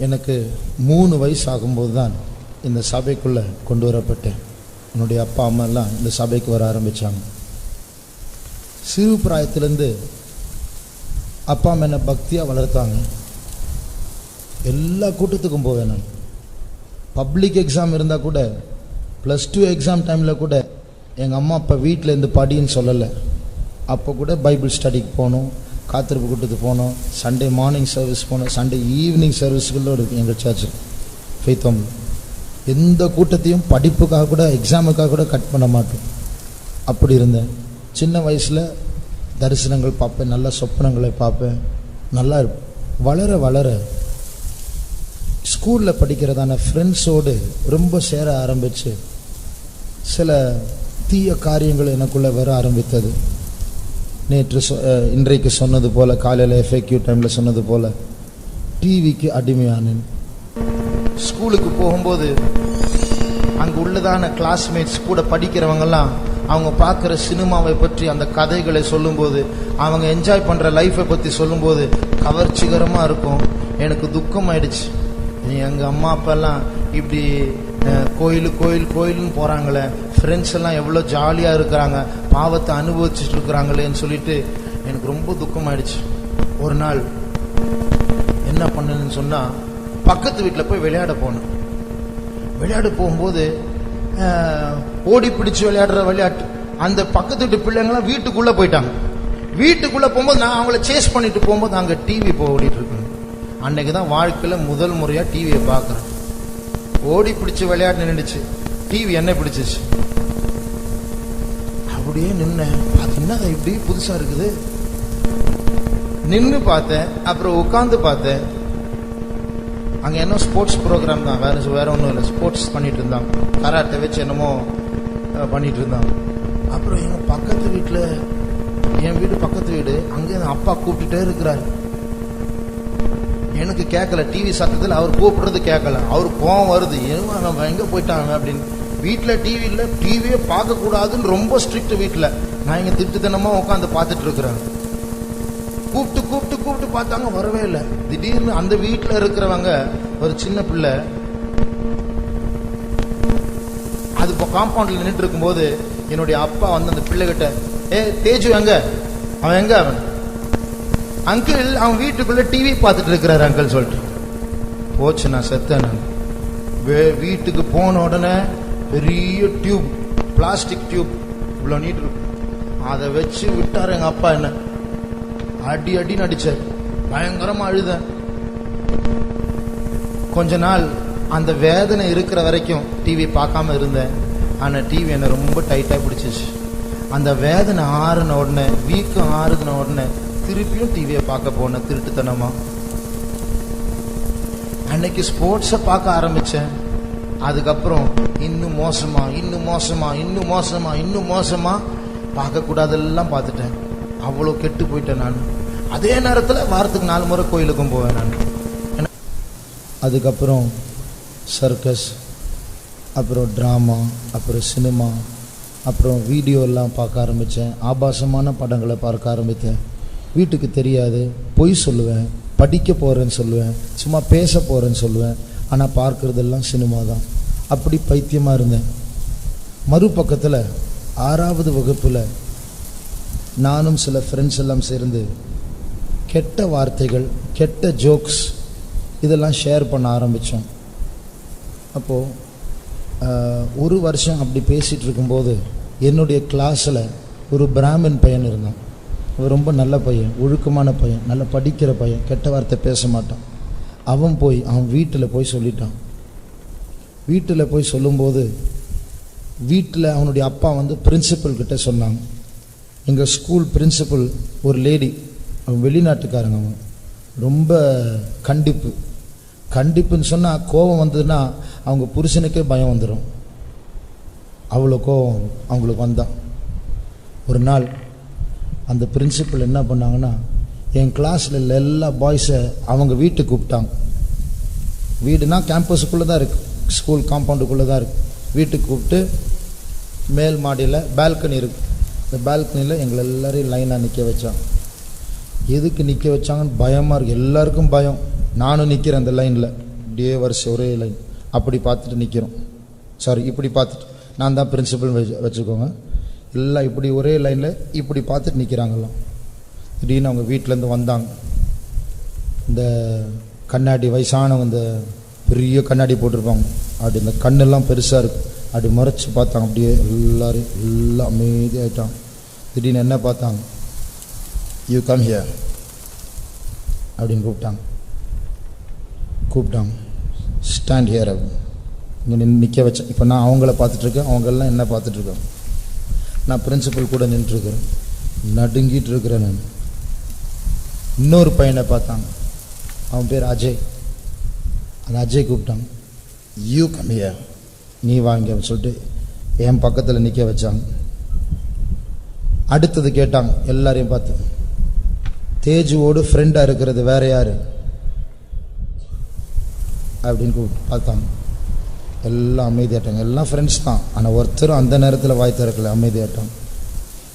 எனக்கு 3 வயசு ஆகும்போது தான் இந்த சபைக்குள்ளே கொண்டு வரப்பட்டேன். என்னுடைய அப்பா அம்மா எல்லாம் இந்த சபைக்கு வர ஆரம்பித்தாங்க. சிறு பிராயத்திலேருந்து அப்பா அம்மா என்னை பக்தியாக வளர்த்தாங்க. எல்லா கூட்டத்துக்கும் போவேன். நான் பப்ளிக் எக்ஸாம் இருந்தால் கூட, +2 எக்ஸாம் டைமில் கூட எங்கள் அம்மா அப்பா வீட்டில் இருந்து படின்னு சொல்லலை. அப்போ கூட பைபிள் ஸ்டடிக்கு போகணும், காத்திருப்பு கூட்டத்துக்கு போனோம், சண்டே மார்னிங் சர்வீஸ் போனோம், சண்டே ஈவினிங் சர்வீஸ்களில் இருக்குது எங்கள் சர்ச்சு ஃபெய்த் ஹோம். எந்த கூட்டத்தையும் படிப்புக்காக கூட எக்ஸாமுக்காக கூட கட் பண்ண மாட்டோம். அப்படி இருந்தேன். சின்ன வயசில் தரிசனங்கள் பார்ப்பேன், நல்ல சொப்பனங்களை பார்ப்பேன், நல்லா வளர வளர ஸ்கூலில் படிக்கிறதான ஃப்ரெண்ட்ஸோடு ரொம்ப சேர ஆரம்பித்து சில தீய காரியங்கள் எனக்குள்ளே வர ஆரம்பித்தது. இன்றைக்கு சொன்னது போல், காலையில் FAQ டைமில் சொன்னது போல் டிவிக்கு அடிமையானேன். ஸ்கூலுக்கு போகும்போது அங்கே உள்ளதான கிளாஸ்மேட்ஸ் கூட படிக்கிறவங்கெல்லாம் அவங்க பார்க்குற சினிமாவை பற்றி அந்த கதைகளை சொல்லும்போது, அவங்க என்ஜாய் பண்ணுற லைஃப்பை பற்றி சொல்லும்போது கவர்ச்சிகரமாக இருக்கும். எனக்கு துக்கம் ஆயிடுச்சு. எங்கள் அம்மா அப்பாலாம் இப்படி கோயிலுன்னு போகிறாங்களே, ஃப்ரெண்ட்ஸ் எல்லாம் எவ்வளோ ஜாலியாக இருக்கிறாங்க, பாவத்தை அனுபவிச்சுட்டு இருக்கிறாங்களேன்னு சொல்லிட்டு எனக்கு ரொம்ப துக்கம் ஆயிடுச்சு. ஒரு நாள் என்ன பண்ணணுன்னு சொன்னால், பக்கத்து வீட்டில் போய் விளையாட போனேன். விளையாட போகும்போது ஓடி பிடிச்சி விளையாடுற விளையாட்டு, அந்த பக்கத்து வீட்டு பிள்ளைங்களாம் வீட்டுக்குள்ளே போயிட்டாங்க. வீட்டுக்குள்ளே போகும்போது நான் அவங்கள சேஸ் பண்ணிட்டு போகும்போது அங்கே டிவி ஓடிட்டு இருக்கேன். அன்னைக்கு தான் வாழ்க்கையில் முதல் முறையாக டிவியை பார்க்குறேன். ஓடி பிடிச்சி விளையாட்டு நின்றுச்சு, டிவி என்ன பிடிச்சிச்சு. அப்படியே நின்னேன். பார்த்தீங்கன்னா இப்படி புதுசாக இருக்குது. நின்று பார்த்தேன், அப்புறம் உட்காந்து பார்த்தேன். அங்கே என்ன ஸ்போர்ட்ஸ் ப்ரோக்ராம் தான், வேற ஒன்றும் இல்லை. ஸ்போர்ட்ஸ் பண்ணிட்டு இருந்தாங்க, கராட்டை வச்சு என்னமோ பண்ணிட்டு இருந்தாங்க. அப்புறம் எங்கள் பக்கத்து வீட்டில், என் வீடு பக்கத்து வீடு, அங்கே அப்பா கூப்பிட்டுட்டே இருக்கிறார். எனக்கு கேட்கல, டிவி சத்தத்தில் அவர் கூப்பிடுறது கேட்கல. அவர் கோவம் வருது, நம்ம எங்கே போயிட்டாங்க அப்படின்னு. வீட்டில் டிவி இல்லை, டிவியே பார்க்கக்கூடாதுன்னு ரொம்ப ஸ்ட்ரிக்ட் வீட்டில். நான் இங்கே திட்டுத்தனமாக உட்காந்து பார்த்துட்டு இருக்கிறேன். கூப்பிட்டு பார்த்தாங்க, வரவே இல்லை. திடீர்னு அந்த வீட்டில் இருக்கிறவங்க ஒரு சின்ன பிள்ளை அது இப்போ காம்பவுண்டில் நின்றுட்டு இருக்கும்போது என்னுடைய அப்பா வந்து அந்த பிள்ளைகிட்ட, தேஜு எங்க, அவன் எங்க, அவன் அங்கிள் அவன் வீட்டுக்குள்ள டிவி பார்த்துட்டு இருக்கிறாரு அங்கிள் சொல்லிட்டு போச்சு. நான் செத்தேன். நான் வீட்டுக்கு போன உடனே பெரிய டியூப், பிளாஸ்டிக் டியூப் இவ்வளோ நீட் இருக்கும், அதை வச்சு விட்டார் எங்கள் அப்பா. என்ன அடின்னு அடிச்சார். பயங்கரமாக அழுதேன். கொஞ்ச நாள் அந்த வேதனை இருக்கிற வரைக்கும் டிவி பார்க்காம இருந்தேன். ஆனால் டிவி என்னை ரொம்ப டைட்டாக பிடிச்சிச்சு. அந்த வேதனை ஆறுன உடனே, வீக்கம் ஆறுன உடனே திருப்பியும் டிவியை பார்க்க போனேன் திருட்டுத்தனமா. அன்னைக்கு ஸ்போர்ட்ஸை பார்க்க ஆரம்பித்தேன். அதுக்கப்புறம் இன்னும் மோசமா பார்க்கக்கூடாதெல்லாம் பார்த்துட்டேன். அவ்வளோ கெட்டு போயிட்டேன் நான். அதே நேரத்தில் வாரத்துக்கு 4 முறை கோயிலுக்கும் போவேன் நான். அதுக்கப்புறம் சர்க்கஸ், அப்புறம் ட்ராமா, அப்புறம் சினிமா, அப்புறம் வீடியோலாம் பார்க்க ஆரம்பித்தேன். ஆபாசமான படங்களை பார்க்க ஆரம்பித்தேன். வீட்டுக்கு தெரியாது, பொய் சொல்லுவேன், படிக்க போகிறேன்னு சொல்லுவேன், சும்மா பேச போகிறேன்னு சொல்லுவேன். ஆனால் பார்க்குறதெல்லாம் சினிமா தான். அப்படி பைத்தியமாக இருந்தேன். மறுபக்கத்தில் 6வது வகுப்பில் நானும் சில ஃப்ரெண்ட்ஸ் எல்லாம் சேர்ந்து கெட்ட வார்த்தைகள், கெட்ட ஜோக்ஸ் இதெல்லாம் ஷேர் பண்ண ஆரம்பித்தோம். அப்போது ஒரு வருஷம் அப்படி பேசிகிட்டு இருக்கும்போது என்னுடைய கிளாஸில் ஒரு பிராமின் பையன் இருந்தான். அவர் ரொம்ப நல்ல பையன், ஒழுக்கமான பையன், நல்லா படிக்கிற பையன், கெட்ட வார்த்தை பேச மாட்டான். அவன் வீட்டில் போய் சொல்லிட்டான். வீட்டில் போய் சொல்லும்போது வீட்டில் அவனுடைய அப்பா வந்து பிரின்சிபல் கிட்ட சொன்னாங்க. எங்கள் ஸ்கூல் பிரின்சிபல் ஒரு லேடி, அவன் வெளிநாட்டுக்காரங்க. அவன் ரொம்ப கண்டிப்புன்னு சொன்னால் கோபம் வந்ததுன்னா அவங்க புருஷனுக்கே பயம் வந்துடும். அவ்வளோ கோபம் அவங்களுக்கு வந்தான். ஒரு நாள் அந்த பிரின்சிபல் என்ன பண்ணாங்கன்னா, என் கிளாஸில் எல்லா பாய்ஸை அவங்க வீட்டுக்கு கூப்பிட்டாங்க. வீடுனா கேம்பஸுக்குள்ளே தான் இருக்குது, ஸ்கூல் காம்பவுண்டுக்குள்ளே தான் இருக்குது. வீட்டுக்கு கூப்பிட்டு மேல் மாடியில் பால்கனி இருக்குது. இந்த பால்கனியில் எங்களை எல்லோரையும் லைனாக நிற்க வச்சாங்க. எதுக்கு நிற்க வச்சாங்கன்னு பயமாக இருக்குது, எல்லாருக்கும் பயம். நானும் நிற்கிறேன் அந்த லைனில். இப்படியே வரிசை ஒரே லைன் அப்படி பார்த்துட்டு நிற்கிறோம். சாரி, இப்படி பார்த்துட்டு, நான் தான் பிரின்சிபல் வச்சுக்கோங்க. எல்லாம் இப்படி ஒரே லைனில் இப்படி பார்த்துட்டு நிற்கிறாங்கல்லாம். திடீர்னு அவங்க வீட்டிலேருந்து வந்தாங்க. இந்த கண்ணாடி, வயசானவங்க இந்த பெரிய கண்ணாடி போட்டிருப்பாங்க, அப்படி இந்த கண்ணெல்லாம் பெருசாக இருக்குது, அப்படி மறைச்சி பார்த்தாங்க. அப்படியே எல்லாம் அமைதியாகிட்டாங்க. திடீர்னு என்ன பார்த்தாங்க, யூ கம் ஹியர் அப்படின்னு கூப்பிட்டாங்க. ஸ்டாண்ட் ஹியர் அப்படின்னு இங்கே நிற்க வச்சேன். இப்போ நான் அவங்கள பார்த்துட்ருக்கேன், அவங்கெல்லாம் என்ன பார்த்துட்ருக்காங்க. நான் பிரின்சிபல் கூட நின்றுருக்கிறேன், நடுங்கிட்டு இருக்கிறேன் நான். இன்னொரு பையனை பார்த்தாங்க, அவன் பேர் அஜய். அந்த அஜய் கூப்பிட்டாங்க, யூ கம் ஹியர், நீ வாங்க சொல்லிட்டு என் பக்கத்தில் நிற்க வச்சாங்க. அடுத்தது கேட்டாங்க எல்லாரையும் பார்த்து, தேஜுவோடு ஃப்ரெண்டாக இருக்கிறது வேற யாரு அப்படின்னு கூப்பிட்டு பார்த்தாங்க. எல்லாம் அமைதியாட்டாங்க. எல்லாம் ஃப்ரெண்ட்ஸ் தான், ஆனால் ஒருத்தரும் அந்த நேரத்தில் வாய் திறக்கல, அமைதியாட்டாங்க.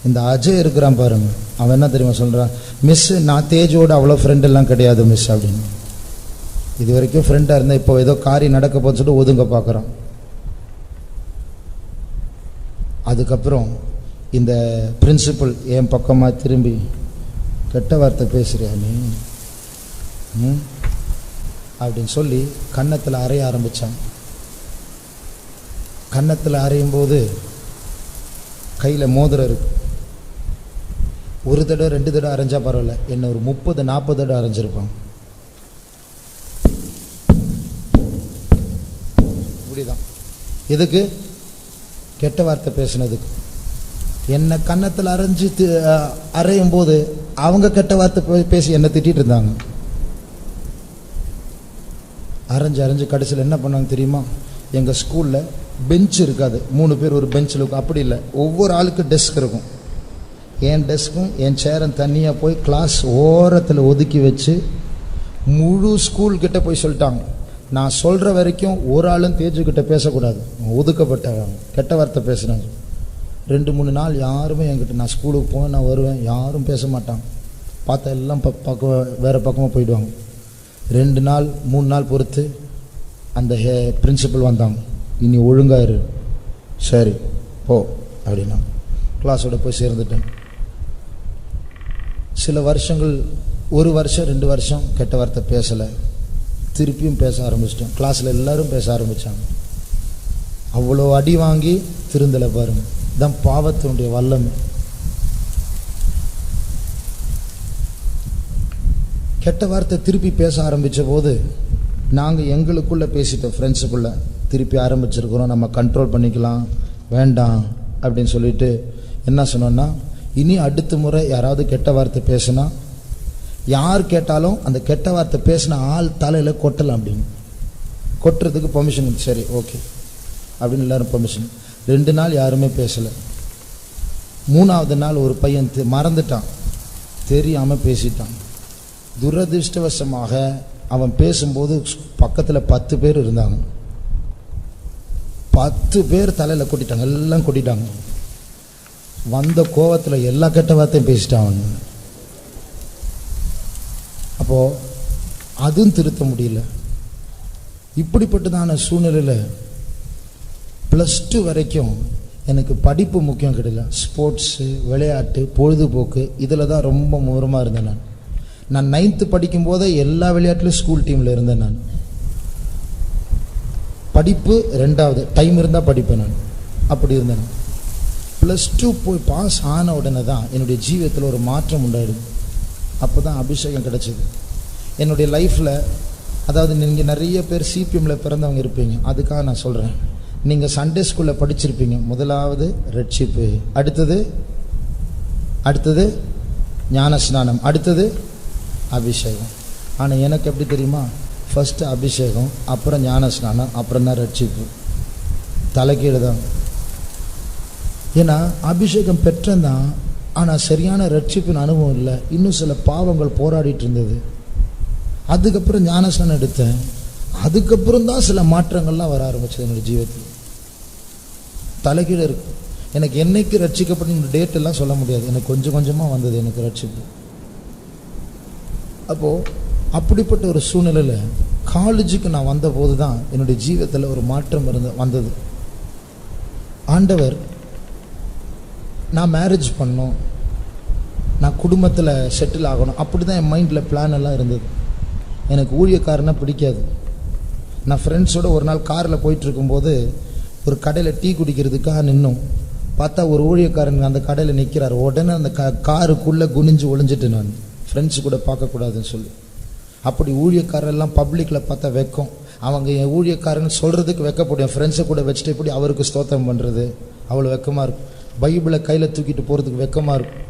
இந்த அஜய் இருக்கிறான் பாருங்க, அவன் என்ன தெரியுமா சொல்கிறான், மிஸ் நான் தேஜுவோடு அவ்வளோ ஃப்ரெண்டெல்லாம் கிடையாது மிஸ் அப்படின்னு. இது வரைக்கும் ஃப்ரெண்டாக இருந்தால் இப்போ ஏதோ காரியம் நடக்க போன்னு சொல்லிட்டு ஒதுங்க பார்க்குறான். அதுக்கப்புறம் இந்த பிரின்சிபல் என் பக்கமாக திரும்பி, கெட்ட வார்த்தை பேசுறியா நீ அப்படின்னு சொல்லி கன்னத்தில் அறைய ஆரம்பித்தான். கன்னத்தில் அறையும் போது கையில் மோதிரம் இருக்கு. ஒரு தடவை 2 தடவை அரைஞ்சா பரவாயில்ல, என்ன ஒரு 30-40 தடவை அரைஞ்சிருப்பான். இப்படிதான். எதுக்கு? கெட்ட வார்த்தை பேசினதுக்கு. என்னை கன்னத்தில் அரையும் போது அவங்க கெட்ட வார்த்தை பேசி என்னை திட்டிட்டு இருந்தாங்க. அரைஞ்சு கடைசியில் என்ன பண்ணாங்க தெரியுமா, எங்கள் ஸ்கூலில் பெஞ்ச் இருக்காது, 3 பேர் ஒரு பெஞ்சில் இருக்கும். அப்படி இல்லை, ஒவ்வொரு ஆளுக்கு டெஸ்க் இருக்கும். என் டெஸ்க்கும் என் சேரும் தனியாக போய் கிளாஸ் ஓரத்தில் ஒதுக்கி வச்சு முழு ஸ்கூல்கிட்ட போய் சொல்லிட்டாங்க, நான் சொல்கிற வரைக்கும் ஒரு ஆளும் தேஜுக்கிட்ட பேசக்கூடாது, ஒதுக்கப்பட்ட கெட்ட வார்த்தை பேசுனாங்க. 2-3 நாள் யாருமே என்கிட்ட, நான் ஸ்கூலுக்கு போவேன், நான் வருவேன், யாரும் பேச மாட்டாங்க. பார்த்தா எல்லாம் வேறு பக்கமாக போயிடுவாங்க. 2 நாள் 3 நாள் பொறுத்து அந்த பிரின்சிபல் வந்தாங்க, இனி ஒழுங்காயிரு, சரி போ அப்படின்னா கிளாஸோட போய் சேர்ந்துட்டேன். சில வருஷங்கள், 1 வருஷம் 2 வருஷம் கெட்ட வார்த்தை பேசலை, திருப்பியும் பேச ஆரம்பிச்சிட்டேன். கிளாஸில் எல்லாரும் பேச ஆரம்பித்தாங்க. அவ்வளோ அடி வாங்கி திருந்தலை பாருங்க. தான் பாவத்தினுடைய வல்லமை. கெட்ட வார்த்தை திருப்பி பேச ஆரம்பித்த போது நாங்கள் எங்களுக்குள்ளே பேசிட்டோம், ஃப்ரெண்ட்ஸுக்குள்ளே திருப்பி ஆரம்பிச்சிருக்கிறோம், நம்ம கண்ட்ரோல் பண்ணிக்கலாம் வேண்டாம் அப்படின்னு சொல்லிட்டு என்ன சொன்னோன்னா, இனி அடுத்த முறை யாராவது கெட்ட வார்த்தை பேசுனா யார் கேட்டாலும் அந்த கெட்ட வார்த்தை பேசின ஆள் தலையில் கொட்டலாம் அப்படின்னு. கொட்டுறதுக்கு பெர்மிஷன், சரி ஓகே அப்படின்னு எல்லாரும் பெர்மிஷன். 2 நாள் யாருமே பேசலை. 3ஆவது நாள் ஒரு பையன் மறந்துட்டான், தெரியாமல் பேசிட்டான். துரதிருஷ்டவசமாக அவன் பேசும்போது பக்கத்தில் 10 பேர் இருந்தாங்க. 10 பேர் தலையில் கொட்டிட்டாங்க, எல்லாம் கொட்டிட்டாங்க. வந்த கோவத்தில் எல்லா கெட்ட வார்த்தையும் பேசிட்டான். அப்போது அதுவும் திருத்த முடியல. இப்படிப்பட்டதான சூழ்நிலையில் +2 வரைக்கும் எனக்கு படிப்பு முக்கியம் கிடையாது, ஸ்போர்ட்ஸு, விளையாட்டு, பொழுதுபோக்கு இதில் தான் ரொம்ப மும்முரமாக இருந்தேன். நான் 9th படிக்கும்போதே எல்லா விளையாட்டுலையும் ஸ்கூல் டீமில் இருந்தேன். நான் படிப்பு 2வது, டைம் இருந்தால் படிப்பேன். நான் அப்படி இருந்தேன். +2 போய் பாஸ் ஆன உடனே தான் என்னுடைய ஜீவியத்தில் ஒரு மாற்றம் உண்டாயிடுது. அப்போ தான் அபிஷேகம் கிடைச்சிது என்னுடைய லைஃப்பில். அதாவது நீங்கள் நிறைய பேர் சிபிஎம்மில் பிறந்தவங்க இருப்பீங்க, அதுக்காக நான் சொல்கிறேன். நீங்கள் சண்டே ஸ்கூலில் படிச்சிருப்பீங்க. முதலாவது ரட்சிப்பு, அடுத்தது ஞானஸ்நானம், அடுத்தது அபிஷேகம். ஆனால் எனக்கு எப்படி தெரியுமா, ஃபஸ்ட்டு அபிஷேகம், அப்புறம் ஞானஸ்நானம், அப்புறம் தான் ரட்சிப்பு. தலைக்கீழ் தான். ஏன்னா அபிஷேகம் பெற்றதான், ஆனால் சரியான ரட்சிப்பின் அனுபவம் இல்லை. இன்னும் சில பாவங்கள் போராடிட்டு இருந்தது. அதுக்கப்புறம் ஞானஸ்நானம் எடுத்தேன். அதுக்கப்புறம் தான் சில மாற்றங்கள்லாம் வர ஆரம்பிச்சது என்னோடய ஜீவிதத்தில். தலைகீழ இருக்கு. எனக்கு என்னைக்கு ரட்சிக்கப்பட்ட டேட் எல்லாம் சொல்ல முடியாது, எனக்கு கொஞ்சம் கொஞ்சமாக வந்தது எனக்கு ரட்சிப்பு. அப்போது அப்படிப்பட்ட ஒரு சூழ்நிலையில் காலேஜுக்கு நான் வந்தபோது தான் என்னுடைய ஜீவிதத்தில் ஒரு மாற்றம் வந்தது. ஆண்டவர், நான் மேரேஜ் பண்ணணும், நான் குடும்பத்தில் செட்டில் ஆகணும், அப்படி தான் என் மைண்டில் பிளான் எல்லாம் இருந்தது. எனக்கு ஊழியக்காரனா பிடிக்காது. நான் ஃப்ரெண்ட்ஸோடு ஒரு நாள் காரில் போயிட்டுருக்கும்போது ஒரு கடையில் டீ குடிக்கிறதுக்காக நின்னோம். பார்த்தா ஒரு ஊழியக்காரன் அந்த கடையில் நிற்கிறார். உடனே அந்த காருக்குள்ளே குனிஞ்சு ஒளிஞ்சிட்டு நான் ஃப்ரெண்ட்ஸு கூட பார்க்கக்கூடாதுன்னு சொல்லி. அப்படி ஊழியக்காரெல்லாம் பப்ளிக்கில் பார்த்தா வெக்கம். அவங்க என் ஊழியக்காரன்னு சொல்கிறதுக்கு வெக்கப்படும். என் ஃப்ரெண்ட்ஸை கூட வச்சுட்டு எப்படி அவருக்கு ஸ்தோத்திரம் பண்ணுறது, அவ்வளோ வெக்கமாக இருக்கும். பைபிளை கையில் தூக்கிட்டு போகிறதுக்கு வெக்கமாக இருக்கும்.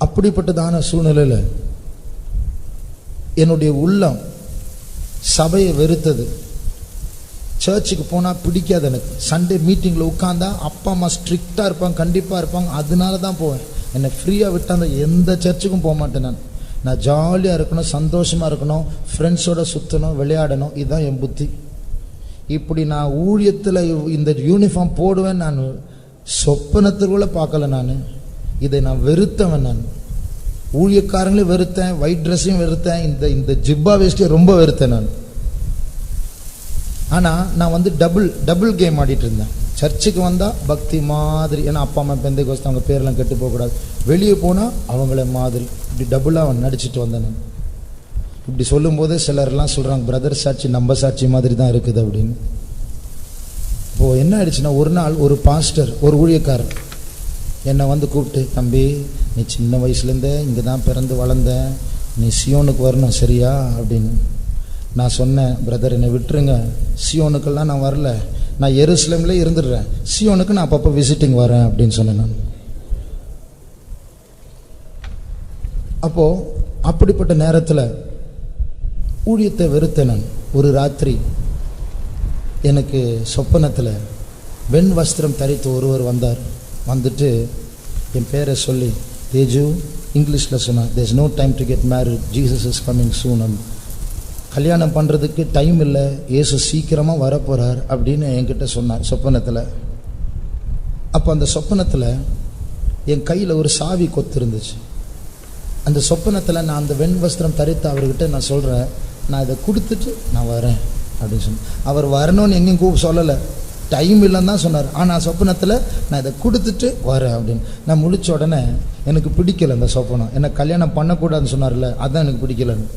அப்படிப்பட்டதான சூழ்நிலையில் என்னுடைய உள்ளம் சபையை வெறுத்தது. சர்ச்சுக்கு போனால் பிடிக்காது எனக்கு. சண்டே மீட்டிங்கில் உட்காந்தா அப்பா அம்மா ஸ்ட்ரிக்டாக இருப்பாங்க, கண்டிப்பாக இருப்பாங்க. அதனால தான் போவேன். என்னை ஃப்ரீயாக விட்டால் எந்த சர்ச்சுக்கும் போக மாட்டேன். நான் ஜாலியாக இருக்கணும், சந்தோஷமாக இருக்கணும், ஃப்ரெண்ட்ஸோடு சுற்றணும், விளையாடணும். இதுதான் என் புத்தி. இப்படி நான் ஊழியத்தில் இந்த யூனிஃபார்ம் போடுவேன் நான் சொப்பனத்துக்குள்ளே பார்க்கல. இதை நான் வெறுத்தவன். நான் ஊழியக்காரங்களையும் வெறுத்தேன், ஒயிட் ட்ரெஸ்ஸையும் வெறுத்தேன், இந்த ஜிப்பா வேஸ்ட்டையும் ரொம்ப வெறுத்தேன் நான். ஆனால் நான் டபுள் கேம் ஆடிட்டு இருந்தேன். சர்ச்சுக்கு வந்தால் பக்தி மாதிரி, ஏன்னா அப்பா அம்மா பெந்தைக்கோஸ்து அவங்க பேரெல்லாம் கெட்டு போகக்கூடாது. வெளியே போனால் அவங்கள மாதிரி, இப்படி டபுளாக நடிச்சிட்டு வந்தேன் நான். இப்படி சொல்லும்போது சிலர்லாம் சொல்கிறாங்க, பிரதர் சாட்சி நம்ம சாட்சி மாதிரி தான் இருக்குது அப்படின்னு. இப்போது என்ன ஆயிடுச்சுன்னா, ஒரு நாள் ஒரு பாஸ்டர், ஒரு ஊழியக்காரர் என்னை வந்து கூப்பிட்டு, தம்பி நீ சின்ன வயசுலேருந்தே இங்கே தான் பிறந்து வளர்ந்த, நீ சியோனுக்கு வரணும் சரியா அப்படின்னு. நான் சொன்னேன், பிரதர் என்னை விட்டுருங்க, சியோனுக்கெல்லாம் நான் வரல, நான் எருசலேம்லேயே இருந்துடுறேன், சியோனுக்கு நான் அப்பப்போ விசிட்டிங் வரேன் அப்படின்னு சொன்னேன் நான். அப்போது அப்படிப்பட்ட நேரத்தில் ஊழியத்தை வெறுத்தேன் நான். ஒரு ராத்திரி எனக்கு சொப்பனத்தில் வெண் வஸ்திரம் தரித்து ஒருவர் வந்தார். வந்துட்டு என் பேரை சொல்லி, தேஜு, இங்கிலீஷில் சொன்னார், there is no time to get married, Jesus is coming soon. கல்யாணம் பண்ணுறதுக்கு டைம் இல்லை, இயேசு சீக்கிரமாக வரப்போகிறார் அப்படின்னு என்கிட்ட சொன்னார் சொப்பனத்தில். அப்போ அந்த சொப்பனத்தில் என் கையில் ஒரு சாவி கொத்து இருந்துச்சு. அந்த சொப்பனத்தில் நான் அந்த வெண் வஸ்திரம் தரித்து அவர்கிட்ட நான் சொல்கிறேன், நான் இதை கொடுத்துட்டு நான் வரேன் அப்படின்னு சொன்னேன். அவர் வரணும்னு எங்கேயும் சொல்லலை, டைம் இல்லைன்னு தான் சொன்னார். ஆனால் சொப்பனத்தில் நான் இதை கொடுத்துட்டு வரேன் அப்படின்னு. நான் முடித்த உடனே எனக்கு பிடிக்கலை அந்த சொப்பனம். என்னை கல்யாணம் பண்ணக்கூடாதுன்னு சொன்னார்ல, அதுதான் எனக்கு பிடிக்கலன்னு.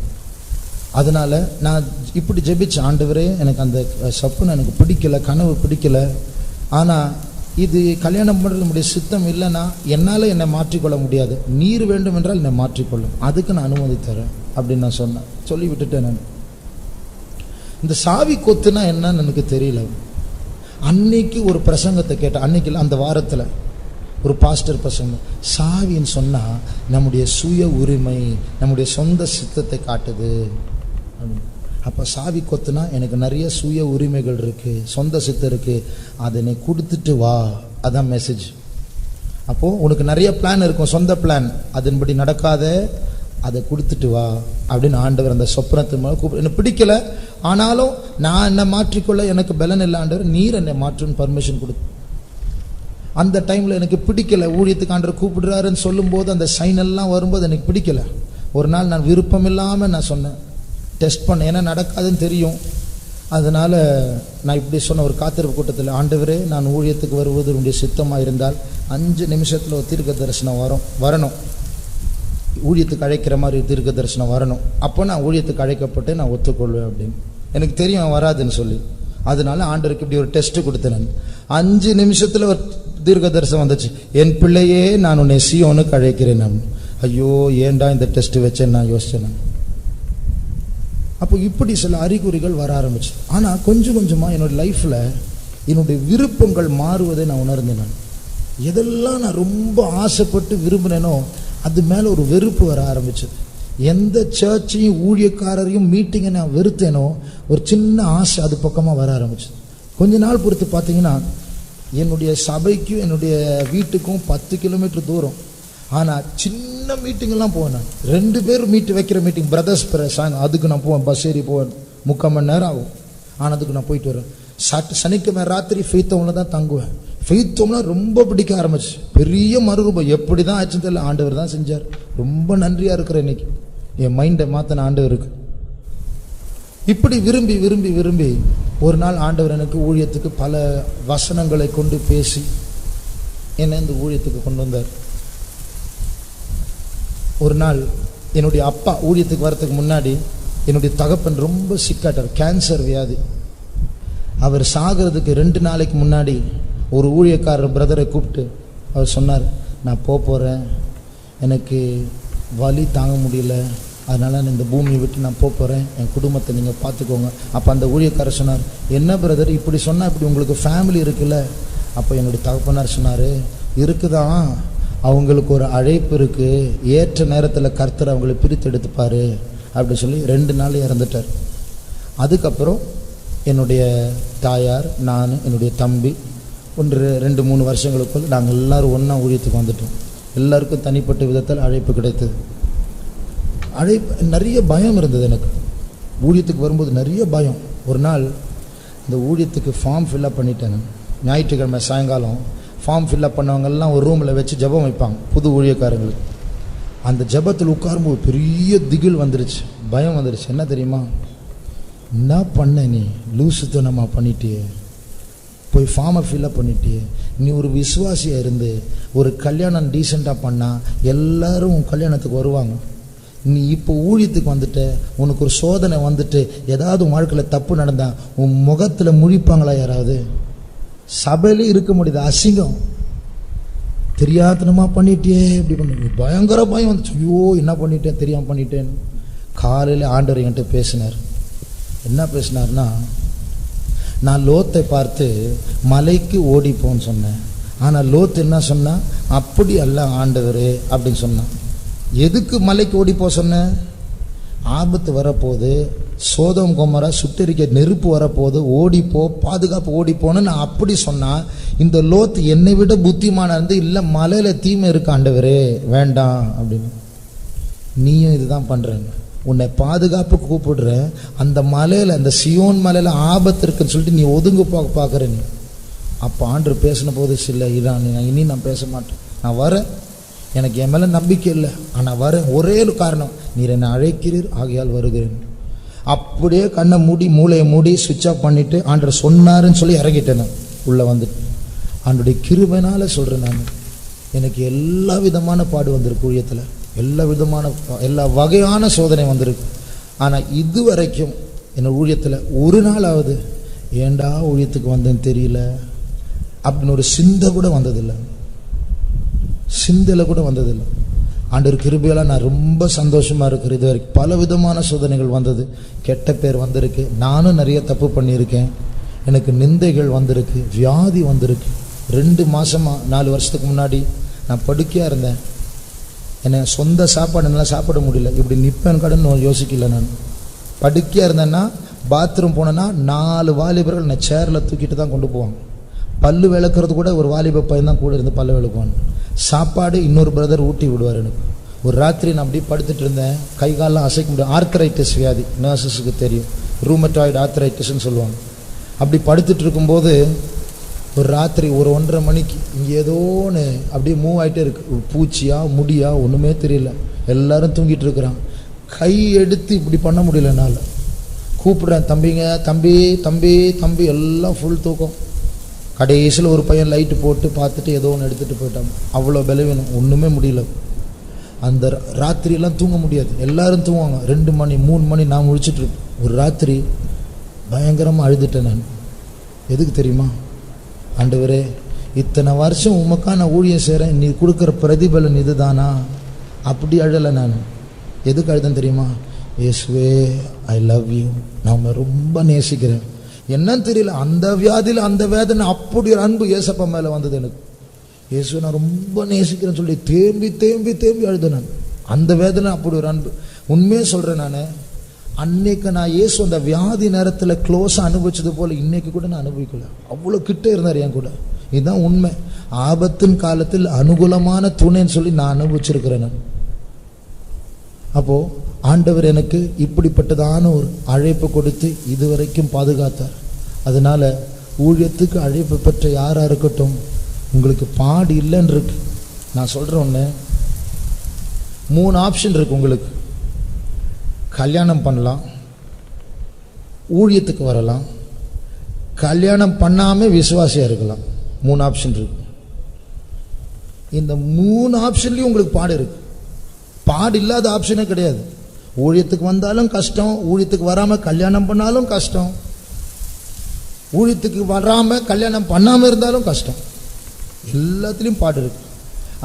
அதனால் நான் இப்படி ஜெபிச்சேன், ஆண்டவரே எனக்கு அந்த சொப்பனம் எனக்கு பிடிக்கல, கனவு பிடிக்கல, ஆனால் இது கல்யாணம் பண்ணுறது நம்முடைய சித்தம் இல்லைன்னா என்னால் என்னை மாற்றிக்கொள்ள முடியாது, நீர் வேண்டும் என்றால் என்னை மாற்றிக்கொள்ளும், அதுக்கு நான் அனுமதி தரேன் அப்படின்னு நான் சொன்னேன். சொல்லி விட்டுட்டேன் நான். இந்த சாவி கொத்துனா என்னன்னு எனக்கு தெரியல. அன்னைக்கு ஒரு பிரசங்கத்தை கேட்டேன். அன்னைக்கு அந்த வாரத்தில் ஒரு பாஸ்டர் பிரசங்கம், சாவின்னு சொன்னால் நம்முடைய சுய உரிமை, நம்முடைய சொந்த சித்தத்தை காட்டுது. அப்போ சாவி கொத்துனா எனக்கு நிறைய சுய உரிமைகள் இருக்குது, சொந்த சித்தம் இருக்குது, அதை நீ கொடுத்துட்டு வா, அதான் மெசேஜ். அப்போது உனக்கு நிறைய பிளான் இருக்கும், சொந்த பிளான், அதன்படி நடக்காத, அதை கொடுத்துட்டு வா அப்படின்னு ஆண்டவர் அந்த சொப்பனத்து மேலே கூப்பிடு. எனக்கு பிடிக்கல, ஆனாலும் நான் என்னை மாற்றிக்கொள்ள எனக்கு பலன் இல்லை ஆண்டவர், நீர் என்னை மாற்றுன்னு பர்மிஷன் கொடு. அந்த டைமில் எனக்கு பிடிக்கல, ஊழியத்துக்கு ஆண்டவர் கூப்பிடுறாருன்னு சொல்லும்போது அந்த சைன் எல்லாம் வரும்போது எனக்கு பிடிக்கல. ஒரு நாள் நான் விருப்பம் இல்லாமல் நான் சொன்னேன், டெஸ்ட் பண்ண, ஏன்னா நடக்காதுன்னு தெரியும். அதனால் நான் இப்படி சொன்ன ஒரு காத்திருப்பு கூட்டத்தில், ஆண்டவரே நான் ஊழியத்துக்கு வருவது உங்களுடைய சித்தமாக இருந்தால் 5 நிமிஷத்தில் ஒரு தீர்க்க தரிசனம் வரணும், ஊழியத்துக்கு அழைக்கிற மாதிரி தீர்க்க தரிசனம் வரணும், அப்போ நான் ஊழியத்துக்கு அழைக்கப்பட்டு நான் ஒத்துக்கொள்வேன் அப்படின்னு. எனக்கு தெரியும் வராதுன்னு சொல்லி. அதனால ஆண்டவருக்கு இப்படி ஒரு டெஸ்ட்டு கொடுத்தேன் நான். 5 நிமிஷத்தில் ஒரு தீர்க்க தரிசனம் வந்துச்சு, என் பிள்ளையே நான் உன்னை சீயோனுக்கு அழைக்கிறேன் நான். ஐயோ ஏன்டா இந்த டெஸ்ட் வச்சேன்னு நான் யோசிச்சேன் நான். அப்போ இப்படி சில அறிகுறிகள் வர ஆரம்பிச்சு. ஆனால் கொஞ்சம் கொஞ்சமாக என்னோடய லைஃப்பில் என்னுடைய விருப்பங்கள் மாறுவதை நான் உணர்ந்தேன். நான் எதெல்லாம் நான் ரொம்ப ஆசைப்பட்டு விரும்பினேனோ அது மேலே ஒரு வெறுப்பு வர ஆரம்பிச்சது. எந்த சர்ச்சையும் ஊழியக்காரரையும் மீட்டிங்கை நான் வெறுத்தேனோ ஒரு சின்ன ஆசை அது பக்கமாக வர ஆரம்பிச்சது. கொஞ்ச நாள் பொறுத்து பார்த்தீங்கன்னா என்னுடைய சபைக்கும் என்னுடைய வீட்டுக்கும் 10 கிலோமீட்டர் தூரம். ஆனால் சின்ன மீட்டிங்கெல்லாம் போவேன் நான். 2 பேர் வைக்கிற மீட்டிங், பிரதர்ஸ் சாங், அதுக்கு நான் போவேன், பஸ் ஏறி போவேன், 3/4 மணி நேரம் ஆகும். ஆனால் அதுக்கு நான் போயிட்டு வரேன். சனிக்கிழமை ராத்திரி ஃபெய்த் ஹோமில் தான் தங்குவேன். ஃபெய்த் ஹோம்லாம் ரொம்ப பிடிக்க ஆரம்பிச்சு, பெரிய மறுரூபம். எப்படி தான் ஆச்சுன்னு தெரியல, ஆண்டவர் தான் செஞ்சார். ரொம்ப நன்றியாக இருக்கிறேன் இன்னைக்கு, என் மைண்டை மாற்றின ஆண்டவருக்கு. இப்படி விரும்பி விரும்பி விரும்பி ஒரு நாள் ஆண்டவர் எனக்கு ஊழியத்துக்கு பல வசனங்களை கொண்டு பேசி என்னை இந்த ஊழியத்துக்கு கொண்டு வந்தார். ஒரு நாள் என்னுடைய அப்பா ஊழியத்துக்கு வரத்துக்கு முன்னாடி என்னுடைய தகப்பன் ரொம்ப சிக்காட்டார், கேன்சர் வியாதி. அவர் சாகிறதுக்கு 2 நாளைக்கு முன்னாடி ஒரு ஊழியக்காரர் பிரதரை கூப்பிட்டு அவர் சொன்னார், நான் போகிறேன், எனக்கு வலி தாங்க முடியல, அதனால் நான் இந்த பூமியை விட்டு நான் போகிறேன், என் குடும்பத்தை நீங்கள் பார்த்துக்கோங்க. அப்போ அந்த ஊழியக்காரர் சொன்னார், என்ன பிரதர் இப்படி சொன்னால் இப்படி உங்களுக்கு ஃபேமிலி இருக்குல்ல? அப்போ என்னுடைய தகப்பனார் சொன்னார், இருக்குதான், அவங்களுக்கு ஒரு அழைப்பு இருக்குது, ஏற்ற நேரத்தில் கர்த்தர் அவங்களை பிரித்து எடுத்துப்பார் அப்படி சொல்லி 2 நாள் இறந்துட்டார். அதுக்கப்புறம் என்னுடைய தாயார், நான், என்னுடைய தம்பி 1-2-3 வருஷங்களுக்குள் நாங்கள் எல்லோரும் ஒன்றா ஊழியத்துக்கு வந்துட்டோம். எல்லாருக்கும் தனிப்பட்ட விதத்தில் அழைப்பு கிடைத்தது. நிறைய பயம் இருந்தது எனக்கு. ஊழியத்துக்கு வரும்போது நிறைய பயம். ஒரு நாள் இந்த ஊழியத்துக்கு ஃபார்ம் ஃபில்லப் பண்ணிட்டேன். ஞாயிற்றுக்கிழமை சாயங்காலம் ஃபார்ம் ஃபில்லப் பண்ணவங்கெல்லாம் ஒரு ரூமில் வச்சு ஜெபம் வைப்பாங்க புது ஊழியக்காரங்களுக்கு. அந்த ஜெபத்தில் உட்காரும்போது பெரிய திகில் வந்துருச்சு, பயம் வந்துருச்சு. என்ன தெரியுமா? என்ன பண்ண நீ? லூசுத்தனமாக பண்ணிட்டியே, போய் ஃபார்மை ஃபில்லப் பண்ணிட்டியே. நீ ஒரு விசுவாசியாக இருந்து ஒரு கல்யாணம் டீசெண்டாக பண்ணால் எல்லோரும் உன் கல்யாணத்துக்கு வருவாங்க. நீ இப்போ ஊழியத்துக்கு வந்துட்ட, உனக்கு ஒரு சோதனை வந்துட்டு ஏதாவது உன் வாழ்க்கையில் தப்பு நடந்தால் உன் முகத்தில் முழிப்பாங்களா யாராவது? சபையிலே இருக்க முடியுது, அசிங்கம். தெரியாதனமாக பண்ணிட்டே இப்படி பண்ணி பயங்கர பயம் வந்துச்சு. ஐயோ என்ன பண்ணிட்டேன், தெரியாமல் பண்ணிட்டேன். காலையில் ஆண்டவர் என்கிட்ட பேசினார். என்ன பேசினார்னா, நான் லோத்தை பார்த்து மலைக்கு ஓடிப்போன்னு சொன்னேன். ஆனால் லோத்து என்ன சொன்னா, அப்படி அல்ல ஆண்டவரே அப்படின்னு சொன்னான். எதுக்கு மலைக்கு ஓடிப்போ சொன்னேன்? ஆபத்து வரப்போகுது, சோதம் கொமரா சுட்டெரிக்க நெருப்பு வரப்போகுது, ஓடிப்போ, பாதுகாப்பு ஓடிப்போன்னு நான் அப்படி சொன்னால், இந்த லோத்து என்னை விட புத்திமானா இருந்து, இல்லை மலையில் தீமை இருக்கு ஆண்டவரே வேண்டாம் அப்படின்னு. நீயும் இதுதான் பண்ணுறேன், உன்னை பாதுகாப்பு கூப்பிடுறேன், அந்த மலையில், அந்த சியோன் மலையில் ஆபத்து இருக்குன்னு சொல்லிட்டு நீ ஒதுங்க பார்க்குற. நீ அப்போ ஆண்டவர் பேசின போது, இல்லை இதான் இனி நான் பேச மாட்டேன், நான் வரேன், எனக்கு என் மேலே நம்பிக்கை இல்லை, ஆனால் வரேன், ஒரே ஒரு காரணம், நீர் என்னை அழைக்கிறீர், ஆகையால் வருகிறேன். அப்படியே கண்ணை மூடி மூளையை மூடி சுவிட்ச் ஆஃப் பண்ணிவிட்டு ஆண்டவர் சொன்னாருன்னு சொல்லி இறங்கிட்டேன். நான் உள்ளே வந்துட்டு ஆண்டோடைய கிருபையினால் சொல்கிறேன், நான் எனக்கு எல்லா விதமான பாடு வந்திருக்கு ஊழியத்தில், எல்லா வகையான சோதனை வந்திருக்கு. ஆனால் இதுவரைக்கும் என்ன ஊழியத்தில் ஒரு நாளாவது ஏண்டா ஊழியத்துக்கு வந்தேன்னு தெரியல அப்படின்னு ஒரு சிந்தை கூட வந்ததில்லை, சிந்தையில் கூட வந்ததில்லை. ஆண்டவர் கிருபையால் நான் ரொம்ப சந்தோஷமாக இருக்கிறேன். இது வரைக்கும் பல விதமான சோதனைகள் வந்தது, கெட்ட பேர் வந்திருக்கு, நானும் நிறைய தப்பு பண்ணியிருக்கேன், எனக்கு நிந்தைகள் வந்திருக்கு, வியாதி வந்திருக்கு. 2 மாதமாக 4 வருஷத்துக்கு முன்னாடி நான் படுக்கையாக இருந்தேன். என்னை சொந்த சாப்பாடு என்னால் சாப்பிட முடியல, இப்படி நிற்பேன் கடன் யோசிக்கல. நான் படுக்கையாக இருந்தேன்னா பாத்ரூம் போனேன்னா 4 வாலிபர்கள் என்னை சேரில் தூக்கிட்டு தான் கொண்டு போவாங்க. பல்லு விளக்குறது கூட ஒரு வாலிப பையன் தான் கூட இருந்து பல்லு விளக்குவான். சாப்பாடு இன்னொரு பிரதர் ஊட்டி விடுவார் எனக்கு. ஒரு ராத்திரி நான் அப்படியே படுத்துட்டு இருந்தேன், கை காலெலாம் அசைக்க முடியும். ஆர்த்தரைட்டிஸ் வியாதி நர்சஸுக்கு தெரியும், ரூமட்டாய்டு ஆர்த்தரைட்டிஸ்ன்னு சொல்லுவாங்க. அப்படி படுத்துட்டு இருக்கும்போது ஒரு ராத்திரி ஒரு 1:30 மணிக்கு இங்கே ஏதோ ஒன்று அப்படியே மூவ் ஆகிட்டே இருக்குது. பூச்சியா முடியா ஒன்றுமே தெரியல, எல்லாரும் தூங்கிட்டு இருக்கிறான். கை எடுத்து இப்படி பண்ண முடியல என்னால். கூப்பிடுறேன், தம்பிங்க, தம்பி தம்பி தம்பி, எல்லாம் ஃபுல் தூக்கம். கடைசியில் ஒரு பையன் லைட்டு போட்டு பார்த்துட்டு ஏதோ ஒன்று எடுத்துகிட்டு போயிட்டான். அவ்வளோ பலவீனம், ஒன்றுமே முடியல. அந்த ராத்திரியெல்லாம் தூங்க முடியாது, எல்லோரும் தூங்குவாங்க. 2 மணி 3 மணி நான் முழிச்சிட்ருப்பேன். ஒரு ராத்திரி பயங்கரமாக அழுதுட்டேன் நான். எதுக்கு தெரியுமா? ஆண்டவரே, இத்தனை வருஷம் உமக்கா நான் ஊழியம் செய்கிறேன், நீ கொடுக்குற பிரதிபலன் இது தானா? அப்படி அழலை நான். எதுக்கு அழுதேன் தெரியுமா? இயேசுவே, ஐ லவ் யூ, நான் உன்னை ரொம்ப நேசிக்கிறேன். என்னன்னு தெரியல, அந்த வியாதியில் அந்த வேதனை அப்படி ஒரு அன்பு ஏசப்பா மேலே வந்தது எனக்கு. இயேசு நான் ரொம்ப நேசிக்கிறேன்னு சொல்லி தேம்பி தேம்பி தேம்பி அழுதேன் நான். அந்த வேதனை அப்படி ஒரு அன்பு. உண்மையே சொல்கிறேன், நான் அன்னைக்கு நான் இயேசு அந்த வியாதி நேரத்தில் க்ளோஸாக அனுபவிச்சது போல் இன்னைக்கு கூட நான் அனுபவிக்கல. அவ்வளோ கிட்டே இருந்தார் என் கூட. இதுதான் உண்மை. ஆபத்தின் காலத்தில் அனுகூலமான துணைன்னு சொல்லி நான் அனுபவிச்சிருக்கிறேன் நான். அப்போது ஆண்டவர் எனக்கு இப்படிப்பட்டதான ஒரு அழைப்பு கொடுத்து இதுவரைக்கும் பாதுகாத்தார். அதனால் ஊழியத்துக்கு அழைப்பு பெற்ற யாராக இருக்கட்டும், உங்களுக்கு பாடு இல்லைன்னு இருக்கு. நான் சொல்கிறேன் ஒன்று, 3 ஆப்ஷன் இருக்குது உங்களுக்கு. கல்யாணம் பண்ணலாம், ஊழியத்துக்கு வரலாம், கல்யாணம் பண்ணாமல் விசுவாசியாக இருக்கலாம். 3 ஆப்ஷன் இருக்கு. இந்த 3 ஆப்ஷன்லையும் உங்களுக்கு பாடு இருக்கு. பாடு இல்லாத ஆப்ஷனே கிடையாது. ஊழியத்துக்கு வந்தாலும் கஷ்டம், ஊழியத்துக்கு வராமல் கல்யாணம் பண்ணாலும் கஷ்டம், ஊழியத்துக்கு வராமல் கல்யாணம் பண்ணாமல் இருந்தாலும் கஷ்டம். எல்லாத்துலேயும் பாடு இருக்கு.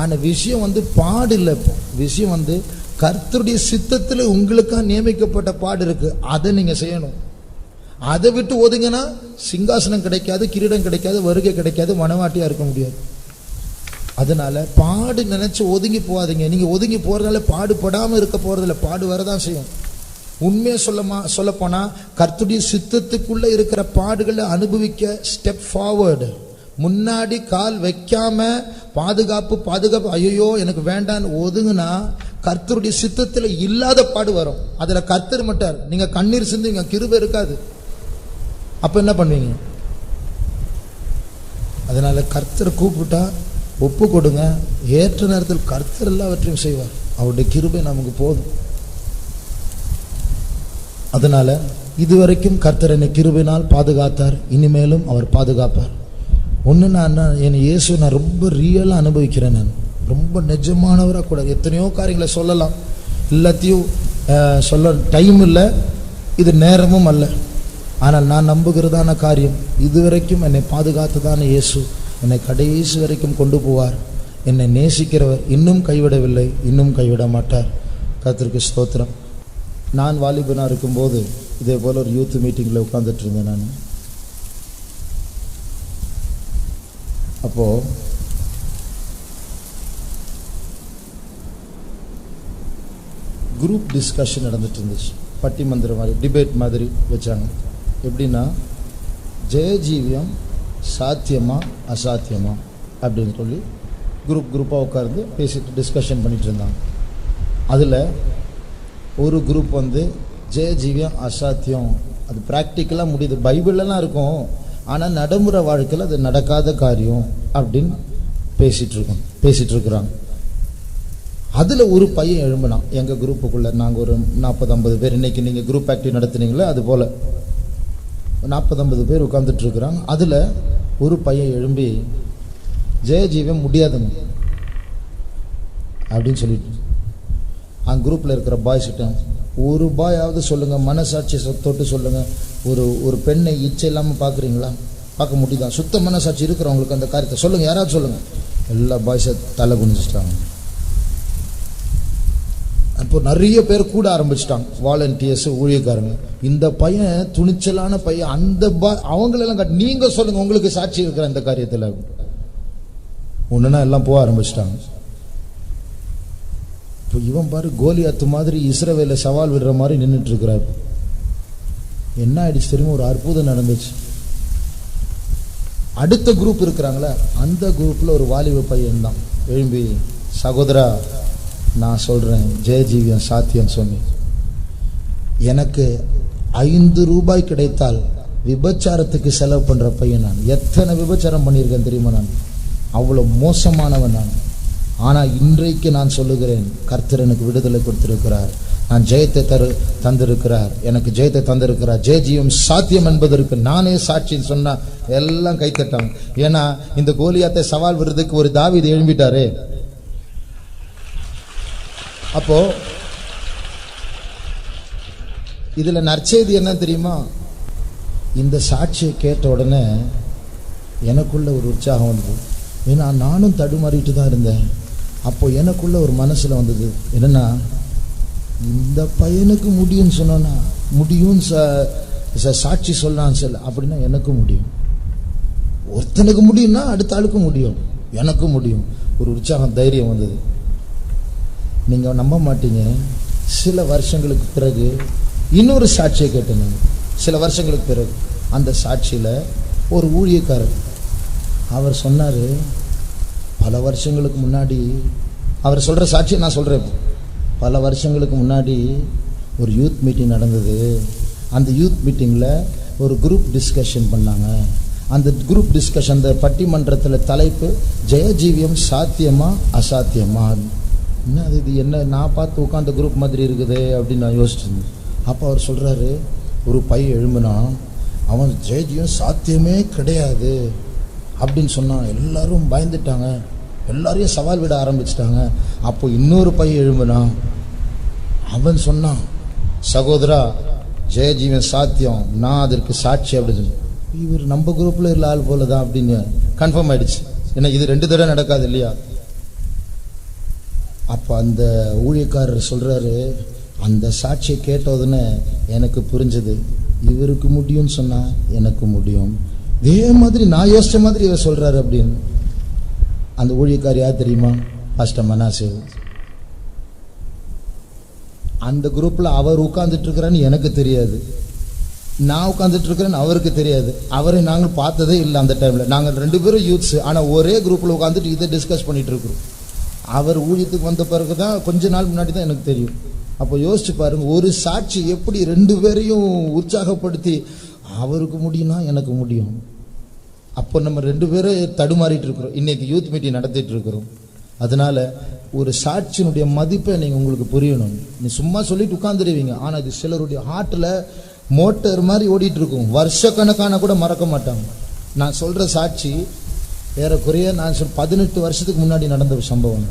ஆனால் விஷயம் பாடு இல்லை. இப்போ விஷயம் கர்த்தருடைய சித்தத்தில் உங்களுக்காக நியமிக்கப்பட்ட பாடு இருக்கு. அதை நீங்கள் செய்யணும். அதை விட்டு ஒதுங்கினா சிங்காசனம் கிடைக்காது, கிரீடம் கிடைக்காது, வருகை கிடைக்காது, மனவாட்டியாக இருக்க முடியாது. அதனால பாடு நினைச்சு ஒதுங்கி போகாதீங்க. நீங்கள் ஒதுங்கி போகிறதால பாடுபடாமல் இருக்க போகிறதில்ல, பாடு வரதான் செய்யும். உண்மையை சொல்லப்போனால் கர்த்தருடைய சித்தத்துக்குள்ளே இருக்கிற பாடுகளை அனுபவிக்க ஸ்டெப் ஃபார்வர்டு, முன்னாடி கால் வைக்காம பாதுகாப்பு ஐயோ எனக்கு வேண்டான்னு ஒதுங்குனா கர்த்தருடைய சித்தத்தில் இல்லாத பாடு வரும். அதில் கர்த்தர் மாட்டார். நீங்கள் கண்ணீர் சிந்துங்க, கிருபை இருக்காது. அப்போ என்ன பண்ணுவீங்க? அதனால கர்த்தர் கூப்பிட்டா ஒப்பு கொடுங்க. ஏற்ற நேரத்தில் கர்த்தர் எல்லாவற்றையும் செய்வார். அவருடைய கிருபை நமக்கு போதும். அதனால இதுவரைக்கும் கர்த்தர் என்னை கிருபையினால் பாதுகாத்தார், இனிமேலும் அவர் பாதுகாப்பார். ஒன்று, என் இயேசு நான் ரொம்ப ரியலாக அனுபவிக்கிறேன். நான் ரொம்ப நிஜமானவராக கூட எத்தனையோ காரியங்களை சொல்லலாம், எல்லாத்தையும் சொல்ல டைம் இல்லை, இது நேரமும் அல்ல. ஆனால் நான் நம்புகிறதான காரியம், இதுவரைக்கும் என்னை பாதுகாத்ததான இயேசு என்னை கடைசி வரைக்கும் கொண்டு போவார். என்னை நேசிக்கிறவர் இன்னும் கைவிடவில்லை, இன்னும் கைவிட மாட்டார். கர்த்தருக்கு ஸ்தோத்திரம். நான் வாலிபனாக இருக்கும்போது இதே போல் ஒரு யூத் மீட்டிங்கில் உட்காந்துட்டு இருந்தேன். நான் அப்போது குரூப் டிஸ்கஷன் நடந்துட்டு இருந்துச்சு. பட்டிமன்றம் மாதிரி, டிபேட் மாதிரி வச்சாங்க. எப்படின்னா, ஜெயஜீவியம் சாத்தியமா அசாத்தியமா அப்படின்னு சொல்லி குரூப்பாக உட்கார்ந்து பேசிட்டு டிஸ்கஷன் பண்ணிட்டு இருந்தாங்க. அதில் ஒரு குரூப் ஜெயஜீவியம் அசாத்தியம், அது ப்ராக்டிக்கலாக முடியுது, பைபிள்லாம் இருக்கும், ஆனால் நடைமுறை வாழ்க்கையில் அது நடக்காத காரியம் அப்படின்னு பேசிட்டு இருக்கிறாங்க. அதில் ஒரு பையன் எழும்பினான் எங்கள் குரூப்புக்குள்ளே. நாங்கள் ஒரு 40-50 பேர், இன்றைக்கி நீங்கள் குரூப் ஆக்டிவ் நடத்துனீங்களே அது போல் 40-50 பேர் உட்காந்துட்டு இருக்கிறாங்க. அதில் ஒரு பையன் எழும்பி ஜெயஜீவன் முடியாதுங்க அப்படின்னு சொல்லிட்டு அந்த குரூப்பில் இருக்கிற பாய்ஸ் கிட்ட, ஒரு பாயாவது சொல்லுங்கள், மனசாட்சி தொட்டு சொல்லுங்கள், ஒரு பெண்ணை இச்சை இல்லாமல் பார்க்குறீங்களா? பார்க்க முடியுதா? சுத்த மனசாட்சி இருக்கிறவங்களுக்கு அந்த காரியத்தை சொல்லுங்கள், யாராவது சொல்லுங்கள். எல்லா பாய்ஸை தலை குனிச்சிட்டாங்க. அப்போ நிறைய பேர் கூட ஆரம்பிச்சிட்டாங்க, வாலண்டியர்ஸ், ஊழியக்காரங்க. இந்த பையன் துணிச்சலான பையன், அந்த அவங்களெல்லாம் நீங்கள் சொல்லுங்கள், உங்களுக்கு சாட்சி இருக்கிற இந்த காரியத்தில் ஒன்றுனா எல்லாம் போக ஆரம்பிச்சிட்டாங்க. இப்போ இவன் பாரு கோலியாத்து மாதிரி இஸ்ரவேலை சவால் விடுற மாதிரி நின்றுட்டு இருக்கிறார். என்ன ஆயிடுச்சு தெரியுமா? ஒரு அற்புதம் நடந்துச்சு. அடுத்த குரூப் இருக்கிறாங்களே, அந்த குரூப்பில் ஒரு வாலிப பையன் தான் எழும்பி, சகோதரா நான் சொல்கிறேன், ஜெயஜீவியம் சாத்தியம் சொன்னேன். எனக்கு 5 ரூபாய் கிடைத்தால் விபச்சாரத்துக்கு செலவு பண்ணுற பையன் நான். எத்தனை விபச்சாரம் பண்ணியிருக்கேன் தெரியுமா? நான் அவ்வளோ மோசமானவன் நான். ஆனால் இன்றைக்கு நான் சொல்லுகிறேன், கர்த்தர் எனக்கு விடுதலை கொடுத்திருக்கிறார், நான் ஜெயத்தை தந்திருக்கிறார், எனக்கு ஜெயத்தை தந்திருக்கிறார். ஜெயஜீவம் சாத்தியம் என்பதற்கு நானே சாட்சின்னு சொன்னால் எல்லாம் கைத்தட்டாங்க. ஏன்னா இந்த கோலியாத்தை சவால் விடுறதுக்கு ஒரு தாவீது எழும்பிட்டாரு. அப்போ இதுல நற்செய்தி என்ன தெரியுமா? இந்த சாட்சியை கேட்ட உடனே எனக்குள்ள ஒரு உற்சாகம் வந்தது. ஏன்னா நானும் தடுமாறிட்டு தான் இருந்தேன். அப்போ எனக்குள்ள ஒரு மனசுல வந்தது என்னன்னா, இந்த பையனுக்கு முடியும்னு சொன்னா முடியும், சாட்சி சொல்லலாம் சொல்ல அப்படின்னா எனக்கும் முடியும். ஒருத்தனுக்கு முடியும்னா அடுத்த ஆளுக்கு முடியும், எனக்கும் முடியும். ஒரு உற்சாகம், தைரியம் வந்தது. நீங்கள் நம்ப மாட்டீங்க, சில வருஷங்களுக்கு பிறகு இன்னொரு சாட்சியை கேட்டேன். சில வருஷங்களுக்கு பிறகு அந்த சாட்சியில் ஒரு ஊழியக்காரர் அவர் சொன்னார், பல வருஷங்களுக்கு முன்னாடி, அவர் சொல்கிற சாட்சியை நான் சொல்கிறேன். பல வருஷங்களுக்கு முன்னாடி ஒரு யூத் மீட்டிங் நடந்தது. அந்த யூத் மீட்டிங்கில் ஒரு குரூப் டிஸ்கஷன் பண்ணாங்க. அந்த குரூப் டிஸ்கஷன், அந்த பட்டிமன்றத்தில் தலைப்பு ஜெயஜீவியம் சாத்தியமா அசாத்தியமா. என்ன இது, என்ன நான் பார்த்து உட்காந்த குரூப் மாதிரி இருக்குது அப்படின்னு நான் யோசிச்சிருந்தேன். அப்போ அவர் சொல்கிறாரு, ஒரு பையன் எழும்புனா அவன் ஜெயஜீவன் சாத்தியமே கிடையாது அப்படின்னு சொன்னான். எல்லாரும் பயந்துட்டாங்க, எல்லாரையும் சவால் விட ஆரம்பிச்சிட்டாங்க. அப்போ இன்னொரு பையன் எழும்புனா அவன் சொன்னான், சகோதரா ஜெயஜீவன் சாத்தியம், நான் அதற்கு சாட்சி அப்படின்னு சொல்லி. இவர் நம்ம குரூப்ல இருந்த ஆள் போல தான் அப்படின்னு கன்ஃபார்ம் ஆயிடுச்சு. ஏன்னா இது 2 தடவை நடக்காது இல்லையா? அப்போ அந்த ஊழியக்காரர் சொல்றாரு, அந்த சாட்சியை கேட்டதுன்னு எனக்கு புரிஞ்சது, இவருக்கு முடியும்னு சொன்னா எனக்கு முடியும், இதே மாதிரி நான் யோசிச்ச மாதிரி இவர் சொல்றாரு அப்படின்னு. அந்த ஊழியக்காரர் யார் தெரியுமா? பாஸ்டர் மனாசே. அந்த குரூப்ல அவர் உட்கார்ந்துட்டு இருக்கிறான்னு எனக்கு தெரியாது, நான் உட்கார்ந்துட்டு இருக்கிறேன்னு அவருக்கு தெரியாது. அவரை நாங்கள் பார்த்ததே இல்லை அந்த டைம்ல. நாங்கள் 2 பேரும் யூத்ஸ், ஆனா ஒரே குரூப்ல உட்காந்துட்டு இதை டிஸ்கஸ் பண்ணிட்டு இருக்கிறோம். அவர் ஊழியத்துக்கு வந்த பிறகுதான், கொஞ்ச நாள் முன்னாடி தான் எனக்கு தெரியும். அப்போ யோசிச்சு பாருங்க, ஒரு சாட்சி எப்படி 2 பேரையும் உற்சாகப்படுத்தி, அவருக்கு முடியும்னா எனக்கு முடியும். அப்போ நம்ம 2 பேரும் தடுமாறிட்டு இருக்கிறோம். இன்னைக்கு யூத் மீட்டிங் நடத்திட்டு இருக்கிறோம். அதனால ஒரு சாட்சியினுடைய மதிப்பை நீங்க உங்களுக்கு புரியணும். நீ சும்மா சொல்லிட்டு உட்கார்ந்துருவீங்க, ஆனா இது சிலருடைய ஹார்ட்ல மோட்டர் மாதிரி ஓடிட்டு இருக்கும், வருஷக்கணக்கான கூட மறக்க மாட்டாங்க. நான் சொல்ற சாட்சி ஏறக்குறைய நான் 18 வருஷத்துக்கு முன்னாடி நடந்த சம்பவம்.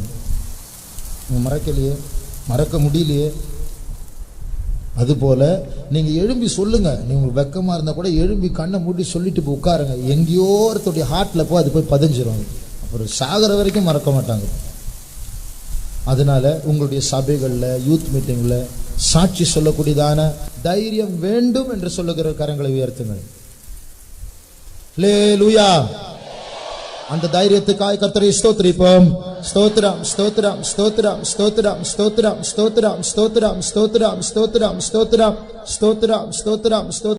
மறக்கலையே, மறக்க முடியலையே. அதுபோல நீங்க எழும்பி சொல்லுங்க. நீங்க வெக்கமா இருந்தா கூட எழும்பி கண்ணை மூடி சொல்லிட்டு போய் உட்காருங்க. எங்கேயோ ஒருத்தருடைய ஹார்ட்ல போய் அது போய் பதிஞ்சிரும். அப்புறம் சாகர வரைக்கும் மறக்க மாட்டாங்க. அதனால உங்களுடைய சபைகள்ல, யூத் மீட்டிங்ல சாட்சி சொல்லக்கூடியதான தைரியம் வேண்டும் என்று சொல்லுகிற கரங்களை உயர்த்துங்கள். ஹல்லேலூயா. அந்த தைரியத்துக்காய் கர்த்தரை ஸ்தோத்திரிப்போம். ஸ்தோத்திரம், ஸ்தோத்திரம், ஸ்தோத்திரம், ஸ்தோத்திரம், ஸ்தோத்திரம், ஸ்தோத்திரம், ஸ்தோத்திரம், ஸ்தோத்திரம், ஸ்தோத்திரம், ஸ்தோத்திரம், ஸ்தோத்திரம், ஸ்தோத்திரம், ஸ்தோத்திரம்.